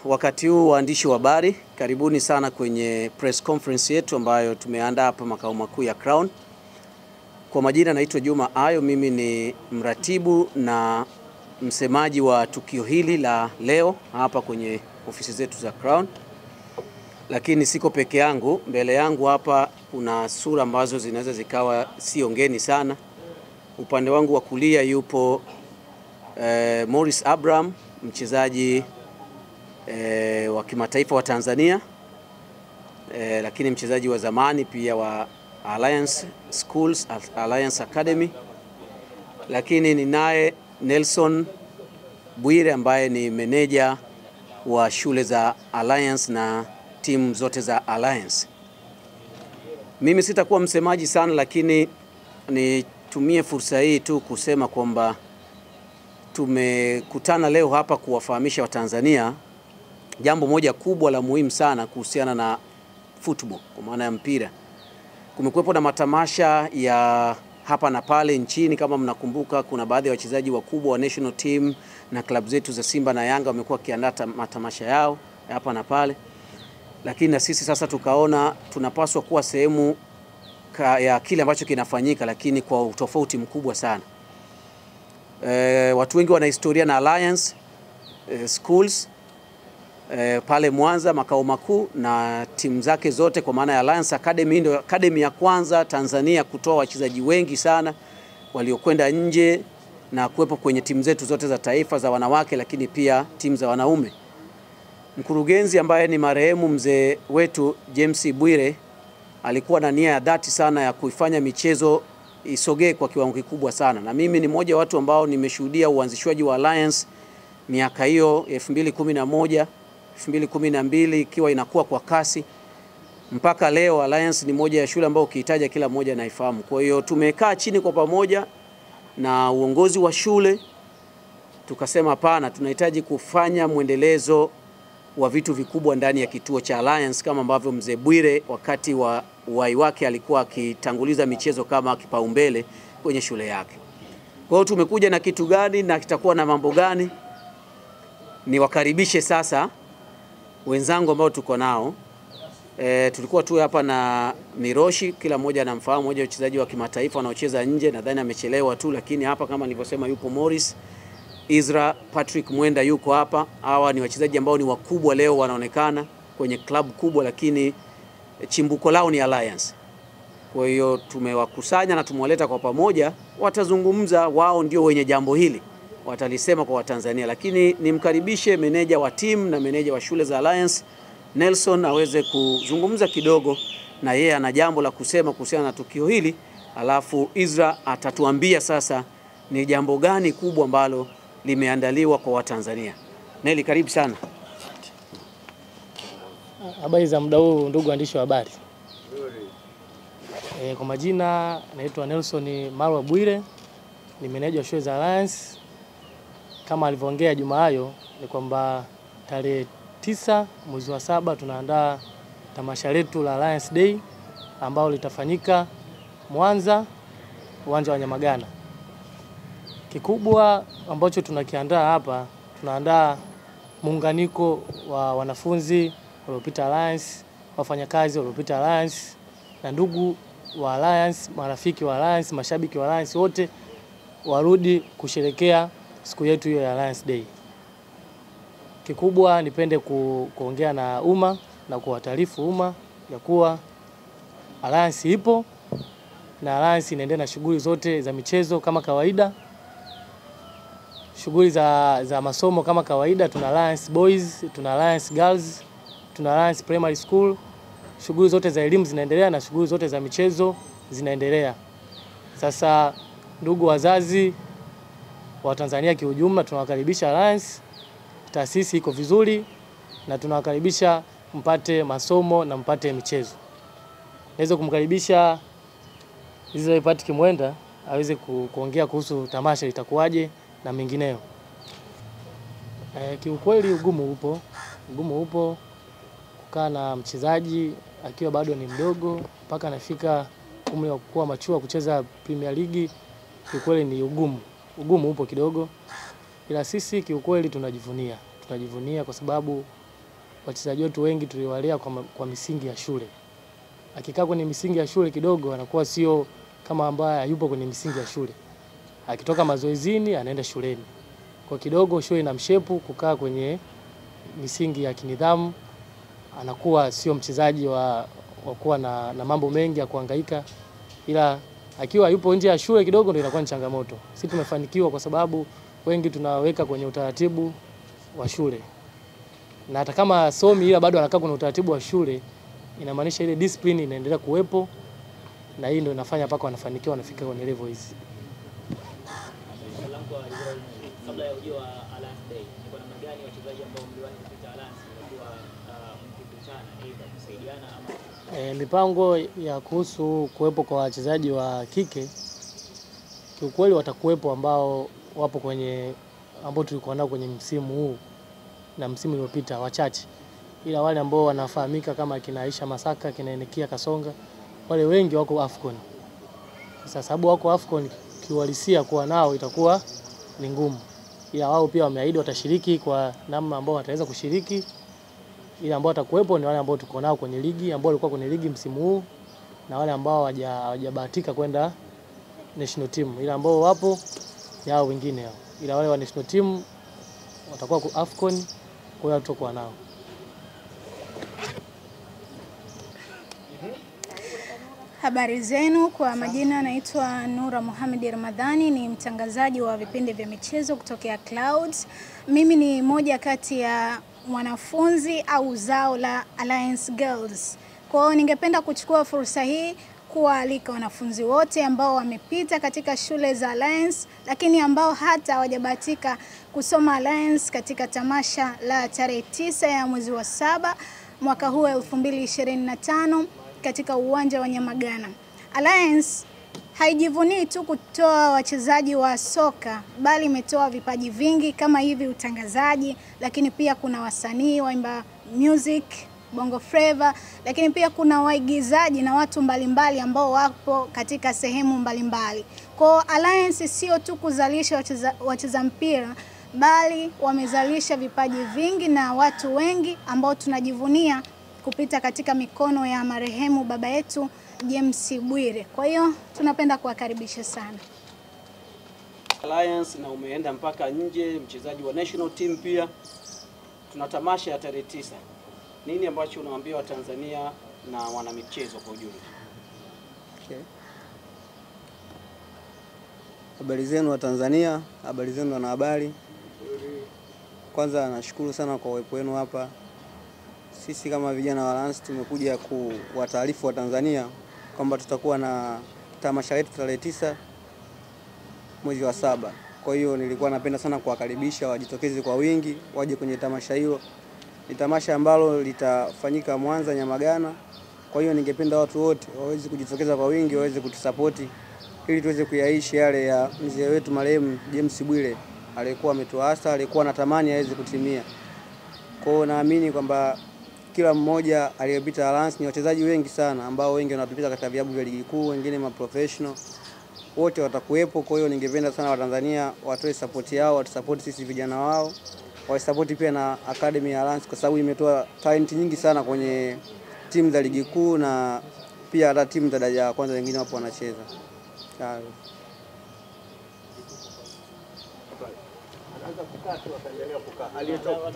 Wakati huu waandishi wa habari, karibuni sana kwenye press conference yetu ambayo tumeandaa hapa makao makuu ya Crown. Kwa majina naitwa Juma Ayo, mimi ni mratibu na msemaji wa tukio hili la leo hapa kwenye ofisi zetu za Crown. Lakini siko peke yangu, mbele yangu hapa kuna sura ambazo zinaweza zikawa sio ngeni sana. Upande wangu wa kulia yupo Morris Abraham, mchezaji wa kimataifa wa Tanzania, lakini mchezaji wa zamani pia wa Alliance Schools, Alliance Academy. Lakini ninaye Nelson Bwire ambaye ni meneja wa shule za Alliance na timu zote za Alliance. Mimi sitakuwa msemaji sana, lakini nitumie fursa hii tu kusema kwamba tumekutana leo hapa kuwafahamisha Watanzania jambo moja kubwa la muhimu sana kuhusiana na football, kwa maana ya mpira. Kumekuwepo na matamasha ya hapa na pale nchini. Kama mnakumbuka, kuna baadhi ya wachezaji wakubwa wa national team na klabu zetu za Simba na Yanga wamekuwa kiandaa matamasha yao hapa na pale. Lakini na sisi sasa tukaona tunapaswa kuwa sehemu ya kile ambacho kinafanyika, lakini kwa utofauti mkubwa sana. Watu wengi wana historia na Alliance Schools pale Mwanza makao makuu, na timu zake zote, kwa maana ya Alliance Academy ndio academy ya kwanza Tanzania kutoa wachezaji wengi sana waliokwenda nje na kuwepo kwenye timu zetu zote za taifa za wanawake, lakini pia timu za wanaume. Mkurugenzi ambaye ni marehemu mzee wetu James Bwire alikuwa na nia ya dhati sana ya kuifanya michezo isogee kwa kiwango kikubwa sana, na mimi ni mmoja wa watu ambao nimeshuhudia uanzishwaji wa Alliance miaka hiyo 2011 2012 ikiwa inakuwa kwa kasi mpaka leo. Alliance ni moja ya shule ambayo ukihitaja kila mmoja anaifahamu. Kwa hiyo tumekaa chini kwa pamoja na uongozi wa shule tukasema hapana, tunahitaji kufanya mwendelezo wa vitu vikubwa ndani ya kituo cha Alliance, kama ambavyo mzee Bwire wakati wa uhai wake alikuwa akitanguliza michezo kama kipaumbele kwenye shule yake. Kwa hiyo tumekuja na kitu gani na kitakuwa na mambo gani? Niwakaribishe sasa wenzangu ambao tuko nao. Tulikuwa tu hapa na Miroshi, kila mmoja anamfahamu, mmoja wachezaji wa kimataifa wanaocheza nje, nadhani amechelewa tu, lakini hapa kama nilivyosema yupo Morris, Isra, Patrick Mwenda yuko hapa. Hawa ni wachezaji ambao ni wakubwa leo, wanaonekana kwenye klabu kubwa, lakini chimbuko lao ni Alliance. Kwa hiyo tumewakusanya na tumewaleta kwa pamoja, watazungumza, wao ndio wenye jambo hili, watalisema kwa Watanzania. Lakini nimkaribishe meneja wa timu na meneja wa shule za Alliance, Nelson, aweze kuzungumza kidogo, na yeye ana jambo la kusema kuhusiana na tukio hili. Alafu Isra atatuambia sasa ni jambo gani kubwa ambalo limeandaliwa kwa Watanzania. Neli, karibu sana. Habari za muda huu ndugu waandishi wa habari. Kwa majina naitwa Nelson Marwa Bwire, ni meneja wa shule za Alliance. Kama alivyoongea Juma Ayo, ni kwamba tarehe 9 mwezi wa 7 tunaandaa tamasha letu la Alliance Day ambao litafanyika Mwanza, uwanja wa Nyamagana. Kikubwa ambacho tunakiandaa hapa, tunaandaa muunganiko wa wanafunzi waliopita Alliance, wafanyakazi waliopita Alliance, na ndugu wa Alliance, marafiki wa Alliance, mashabiki wa Alliance, wote warudi kusherekea siku yetu hiyo ya Alliance Day. Kikubwa nipende kuongea na umma na kuwataarifu umma ya kuwa Alliance ipo na Alliance inaendelea na shughuli zote za michezo kama kawaida. Shughuli za masomo kama kawaida, tuna Alliance Boys, tuna Alliance Girls, tuna Alliance Primary School. Shughuli zote za elimu zinaendelea na shughuli zote za michezo zinaendelea. Sasa ndugu wazazi wa Tanzania kiujumla, tunawakaribisha Alliance. Taasisi iko vizuri na tunawakaribisha mpate masomo na mpate michezo. Naweza kumkaribisha Israel Patrick Mwenda aweze kuongea kuhusu tamasha litakuwaje na mengineyo. Kiukweli ugumu upo kukaa na mchezaji akiwa bado ni mdogo mpaka anafika umri wa kuwa machua kucheza Premier League. Kiukweli ni ugumu upo kidogo, ila sisi kiukweli tunajivunia. tunajivunia kwa sababu wachezaji wetu wengi tuliwalea kwa misingi ya shule. Akikaa kwenye misingi ya shule kidogo anakuwa sio kama ambaye hayupo kwenye misingi ya shule. Akitoka mazoezini anaenda shuleni. Kwa kidogo shule inamshepu kukaa kwenye misingi ya kinidhamu, anakuwa sio mchezaji wa kuwa na mambo mengi ya kuhangaika, ila akiwa yupo nje ya shule kidogo ndio inakuwa ni changamoto. Sisi tumefanikiwa kwa sababu wengi tunaweka kwenye utaratibu wa shule. Na hata kama somi ila bado anakaa kwenye utaratibu wa shule, inamaanisha ile discipline inaendelea kuwepo, na hii ndio inafanya mpaka wanafanikiwa wanafika kwenye level hizi. Kabla ya ujio wa Alliance Day, ni kwa namna gani wachezaji ambao mliwahi kupita Alliance walikuwa mkikutana aidha kusaidiana ama mipango ya kuhusu kuwepo kwa wachezaji wa kike kiukweli watakuwepo ambao wapo kwenye ambao tulikuwa nao kwenye msimu huu na msimu uliopita wachache, ila wale ambao wanafahamika kama kina Aisha Masaka, kina Enekia Kasonga, wale wengi wako Afcon. Sasa sababu wako Afcon, kiuhalisia kuwa nao itakuwa ni ngumu, ila wao pia wameahidi watashiriki kwa namna ambao wataweza kushiriki, ila ambao watakuwepo ni wale ambao tuko nao kwenye ligi, ambao walikuwa kwenye ligi msimu huu, na wale ambao hawajabahatika kwenda national team, ila ambao wapo yao wengine hao, ila wale wa national team watakuwa kwa Afcon, kwa hiyo tutakuwa nao. Habari zenu, kwa majina naitwa Nura Mohamed Ramadhani, ni mtangazaji wa vipindi vya michezo kutokea Clouds. Mimi ni moja kati ya wanafunzi au zao la Alliance Girls. Kwa hiyo ningependa kuchukua fursa hii kuwaalika wanafunzi wote ambao wamepita katika shule za Alliance, lakini ambao hata hawajabahatika kusoma Alliance katika tamasha la tarehe 9 ya mwezi wa 7 mwaka huu 2025 katika uwanja wa Nyamagana. Alliance haijivunii tu kutoa wachezaji wa soka, bali imetoa vipaji vingi kama hivi utangazaji, lakini pia kuna wasanii waimba music, bongo flava, lakini pia kuna waigizaji na watu mbalimbali ambao wapo katika sehemu mbalimbali. Kwa Alliance sio tu kuzalisha wacheza mpira, bali wamezalisha vipaji vingi na watu wengi ambao tunajivunia kupita katika mikono ya marehemu baba yetu James Bwire. Kwa hiyo tunapenda kuwakaribisha sana Alliance, na umeenda mpaka nje, mchezaji wa national team pia. Tuna tamasha ya tarehe 9. Nini ambacho unawaambia wa Tanzania na wana michezo kwa ujumla? Okay. Habari zenu wa Tanzania, habari zenu wanahabari. Kwanza nashukuru sana kwa uwepo wenu hapa. Sisi kama vijana wa Alliance tumekuja kuwataarifu wa Tanzania kwamba tutakuwa na tamasha letu tarehe 9 mwezi wa 7. Kwa hiyo nilikuwa napenda sana kuwakaribisha wajitokeze kwa wingi waje kwenye tamasha hilo. Ni tamasha ambalo litafanyika Mwanza Nyamagana. Kwa hiyo ningependa watu wote waweze kujitokeza kwa wingi, waweze kutusapoti ili tuweze kuyaishi yale ya mzee wetu marehemu James Bwire alikuwa ametuasa, alikuwa anatamani aweze kutimia. Kwa hiyo naamini kwamba kila mmoja aliyepita Alliance, ni wachezaji wengi sana ambao wengi wanapita katika vilabu vya ligi kuu, wengine ma professional, wote watakuwepo. Kwa hiyo ningependa sana Watanzania watoe support yao, watusupport sisi vijana wao, wasupport pia na academy ya Alliance kwa sababu imetoa talent nyingi sana kwenye timu za ligi kuu na pia hata timu za daraja la kwanza wengine wapo wanacheza. Anaanza kukaa tu ataendelea kukaa. Aliyetoka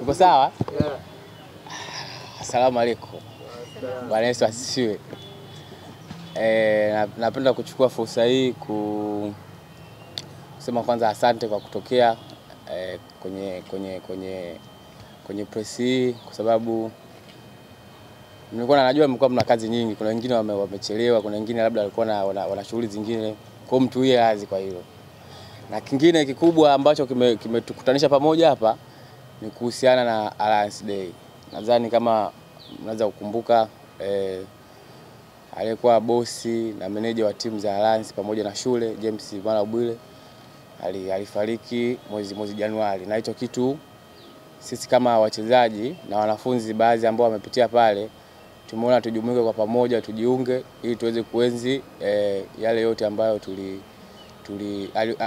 Uko sawa? Asalamu alaykum. Bwana Yesu asifiwe. Napenda kuchukua fursa hii kusema kwanza asante kwa kutokea kwenye press hii, kwa sababu nilikuwa najua mlikuwa mna kazi nyingi. Kuna wengine wamechelewa, kuna wengine labda walikuwa wana shughuli zingine, kwa mtu huye hazi kwa hilo. Na kingine kikubwa ambacho kimetukutanisha pamoja hapa ni kuhusiana na Alliance Day. Nadhani kama mnaweza kukumbuka aliyekuwa bosi na meneja wa timu za Alliance pamoja na shule James Bwire alifariki mwezi Januari, na hicho kitu sisi kama wachezaji na wanafunzi baadhi ambao wamepitia pale, tumeona tujumuike kwa pamoja, tujiunge ili tuweze kuenzi yale yote ambayo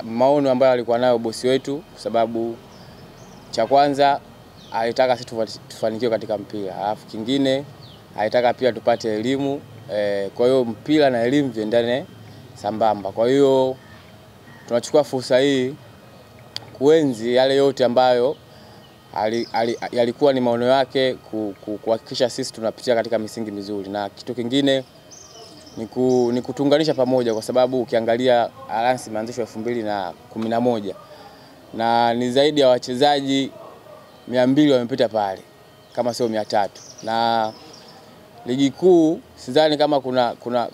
maono ambayo alikuwa nayo bosi wetu, kwa sababu cha kwanza alitaka sisi tufanikiwe katika mpira. Alafu kingine alitaka pia tupate elimu, kwa hiyo mpira na elimu viendane sambamba. Kwa hiyo tunachukua fursa hii kuenzi yale yote ambayo yalikuwa ni maono yake, kuhakikisha sisi tunapitia katika misingi mizuri. Na kitu kingine ni kutunganisha pamoja, kwa sababu ukiangalia Alliance imeanzishwa 2011 na ni zaidi ya wachezaji 200 wamepita pale kama sio 300. Na ligi kuu sidhani kama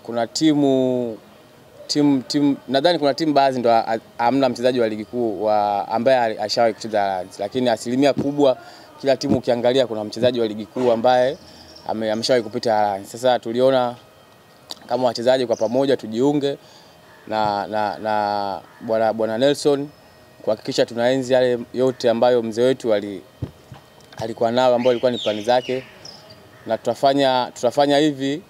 kuna timu nadhani kuna timu baadhi ndo hamna mchezaji wa ligi kuu ambaye ashawahi kucheza Alliance, lakini asilimia kubwa kila timu ukiangalia kuna mchezaji wa ligi kuu ambaye ameshawahi kupita Alliance. Sasa tuliona kama wachezaji kwa pamoja tujiunge na bwana Nelson kuhakikisha tunaenzi yale yote ambayo mzee wetu alikuwa nao, ambao ilikuwa ni plani zake, na tutafanya hivi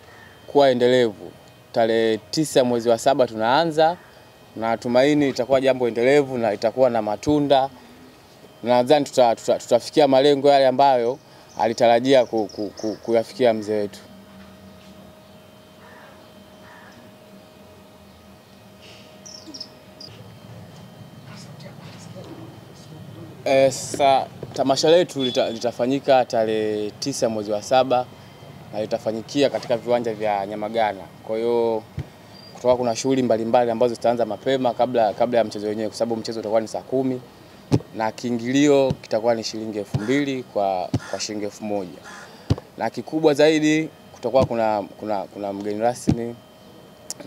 kuwa endelevu. Tarehe 9 mwezi wa 7 tunaanza, na tumaini itakuwa jambo endelevu na itakuwa na matunda, na nadhani tutafikia malengo yale ambayo alitarajia kuyafikia mzee wetu. Tamasha letu litafanyika tarehe 9 mwezi wa 7 na litafanyikia katika viwanja vya Nyamagana. Kwa hiyo kutoka kuna shughuli mbalimbali ambazo zitaanza mapema kabla ya mchezo wenyewe, kwa sababu mchezo utakuwa ni saa 10 na kiingilio kitakuwa ni shilingi 2000 kwa shilingi 1000. Na kikubwa zaidi kutakuwa kuna mgeni rasmi.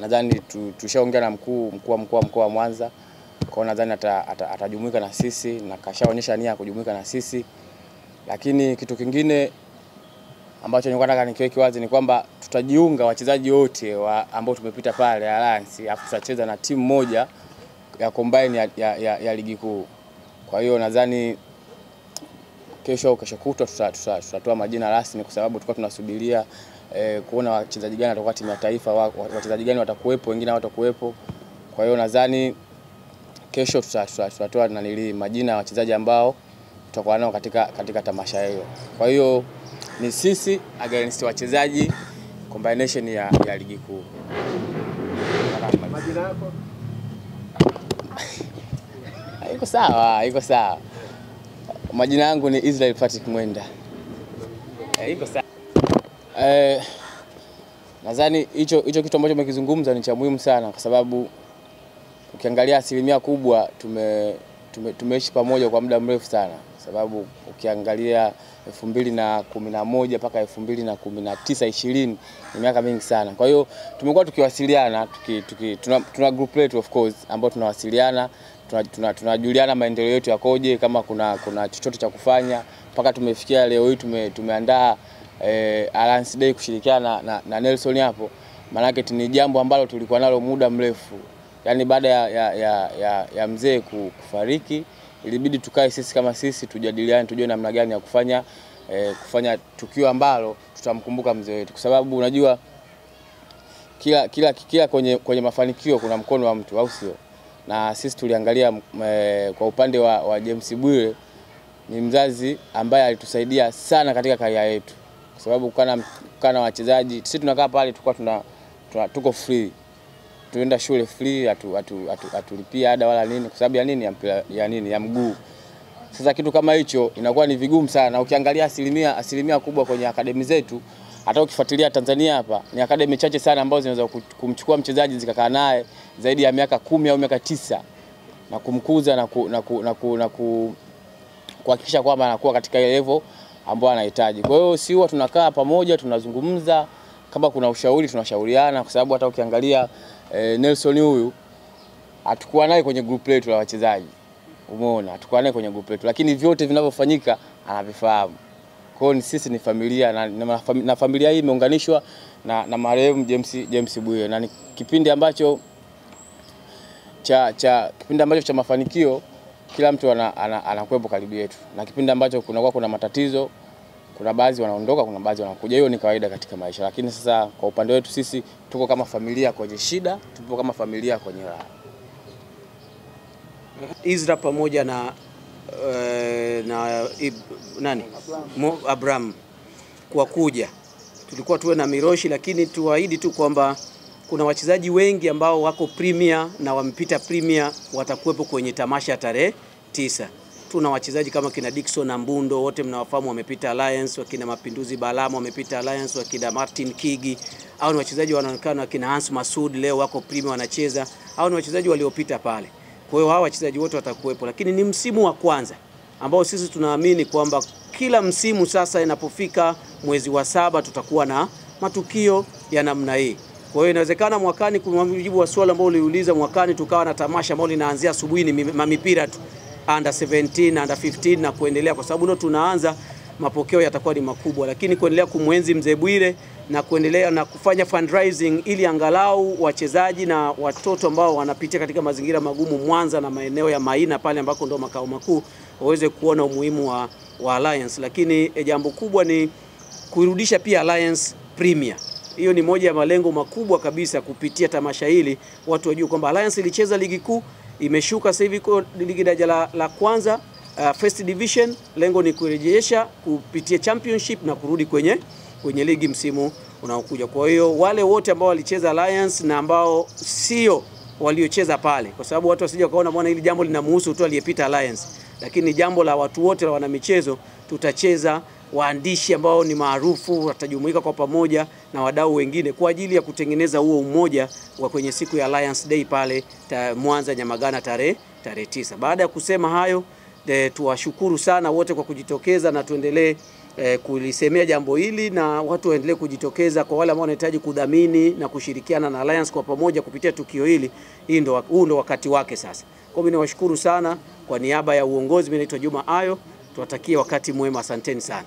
Nadhani tushaongea na mkuu wa mkoa wa Mwanza. Kwa nadhani atajumuika na sisi na kashaonyesha nia ya kujumuika na sisi. Lakini kitu kingine ambacho nilikuwa nataka nikiweke wazi ni kwamba tutajiunga wachezaji wote ambao tumepita pale Alliance, afu tutacheza na timu moja ya combine ya ligi kuu. Kwa hiyo nadhani kesho kutwa tutatoa majina rasmi, kwa sababu tulikuwa tunasubiria kuona wachezaji gani watakuwa timu ya taifa, wachezaji gani watakuwepo, wengine hawatakuwepo. Kwa hiyo nadhani kesho tutatoa majina ya wachezaji ambao tutakuwa nao katika tamasha hilo. Kwa hiyo ni sisi against wachezaji combination ya ligi kuu. Majina yako? Iko sawa. Majina yangu ni Israel Patrick Mwenda. Iko sawa. Nadhani hicho kitu ambacho umekizungumza ni cha muhimu sana, kwa sababu ukiangalia asilimia kubwa tumeishi pamoja kwa muda mrefu sana, sababu ukiangalia 2011 mpaka 2019 20 ni miaka mingi sana. Kwa hiyo tumekuwa tukiwasiliana, tuna group letu of course ambao tunawasiliana, tunajuliana maendeleo yetu yakoje, kama kuna chochote cha kufanya, mpaka tumefikia leo hii tumeandaa Alliance Day kushirikiana na Nelson hapo. Maana yake ni jambo ambalo tulikuwa nalo muda mrefu. Yaani baada ya mzee kufariki, ilibidi tukae sisi kama sisi tujadiliane, tujue namna gani ya kufanya tukio ambalo tutamkumbuka mzee wetu, kwa sababu unajua kila kwenye mafanikio kuna mkono wa mtu, au sio? Na sisi tuliangalia kwa upande wa James Bwire, ni mzazi ambaye alitusaidia sana katika karia yetu, kwa sababu kana wachezaji sisi tunakaa pale tuko free, tuenda shule free, atulipia ada wala nini, kwa sababu ya nini ya mguu. Sasa kitu kama hicho inakuwa ni vigumu sana. Ukiangalia asilimia kubwa kwenye akademi zetu, hata ukifuatilia Tanzania hapa, ni akademi chache sana ambazo zinaweza kumchukua mchezaji zikakaa naye zaidi ya miaka 10 au miaka 9 na kumkuza na kuhakikisha kwamba anakuwa katika ile level ambayo anahitaji. Kwa hiyo si huwa tunakaa pamoja, tunazungumza, kama kuna ushauri tunashauriana, kwa sababu hata ukiangalia Nelson huyu atakuwa naye kwenye group letu la wachezaji. Umeona, atakuwa naye kwenye group letu, lakini vyote vinavyofanyika anavifahamu. Kwa hiyo sisi ni familia na familia hii imeunganishwa na marehemu James Bwire, na ni kipindi ambacho cha mafanikio kila mtu anakuwepo karibu yetu, na kipindi ambacho kuna matatizo, kuna baadhi wanaondoka, kuna baadhi wanakuja. Hiyo ni kawaida katika maisha, lakini sasa kwa upande wetu sisi tuko kama familia kwenye shida, tupo kama familia kwenye raha. Izra pamoja na Abraham kwa kuja, tulikuwa tuwe na Miroshi, lakini tuahidi tu kwamba kuna wachezaji wengi ambao wako Premier na wamepita Premier watakuwepo kwenye tamasha tarehe 9. Tuna wachezaji kama kina Dickson na Mbundo, wote mnawafahamu, wamepita Alliance, wakina Mapinduzi Balama wamepita Alliance, wakina Martin Kigi, au ni wachezaji wanaonekana, wakina Hans Masud leo wako Premier wanacheza, au ni wachezaji waliopita pale. Kwa hiyo hawa wachezaji wote watakuwepo, lakini ni msimu wa kwanza ambao sisi tunaamini kwamba kila msimu sasa inapofika mwezi wa 7 tutakuwa na matukio ya namna hii. Kwa hiyo inawezekana mwakani, kwa mujibu wa swali ambao uliuliza, mwakani tukawa na tamasha ambalo linaanzia asubuhi, ni mipira tu, under 17, under 15 na kuendelea, kwa sababu ndio tunaanza, mapokeo yatakuwa ni makubwa. Lakini kuendelea kumwenzi Mzee Bwire na kuendelea na kufanya fundraising ili angalau wachezaji na watoto ambao wanapitia katika mazingira magumu Mwanza na maeneo ya Maina pale ambako ndo makao makuu waweze kuona umuhimu wa Alliance. Lakini jambo kubwa ni kuirudisha pia Alliance Premier. Hiyo ni moja ya malengo makubwa kabisa kupitia tamasha hili, watu wajue kwamba Alliance ilicheza ligi kuu, imeshuka sasa hivi kwa ligi daraja la kwanza, first division. Lengo ni kurejesha kupitia championship na kurudi kwenye ligi msimu unaokuja. Kwa hiyo wale wote ambao walicheza Alliance na ambao sio waliocheza pale, kwa sababu watu wasije wakaona bwana hili jambo linamhusu tu aliyepita Alliance, lakini jambo la watu wote, la wanamichezo. Tutacheza, waandishi ambao ni maarufu watajumuika kwa pamoja na wadau wengine kwa ajili ya kutengeneza huo umoja wa kwenye siku ya Alliance Day pale Mwanza Nyamagana tarehe 9. Baada ya kusema hayo, tuwashukuru sana wote kwa kujitokeza, na tuendelee kulisemea jambo hili, na watu waendelee kujitokeza. Kwa wale ambao wanahitaji kudhamini na kushirikiana na Alliance kwa pamoja kupitia tukio hili, huu ndo wakati wake sasa. Kwa mimi nawashukuru sana kwa niaba ya uongozi. Mimi naitwa Juma Ayo, tuwatakie wakati mwema, asanteni sana.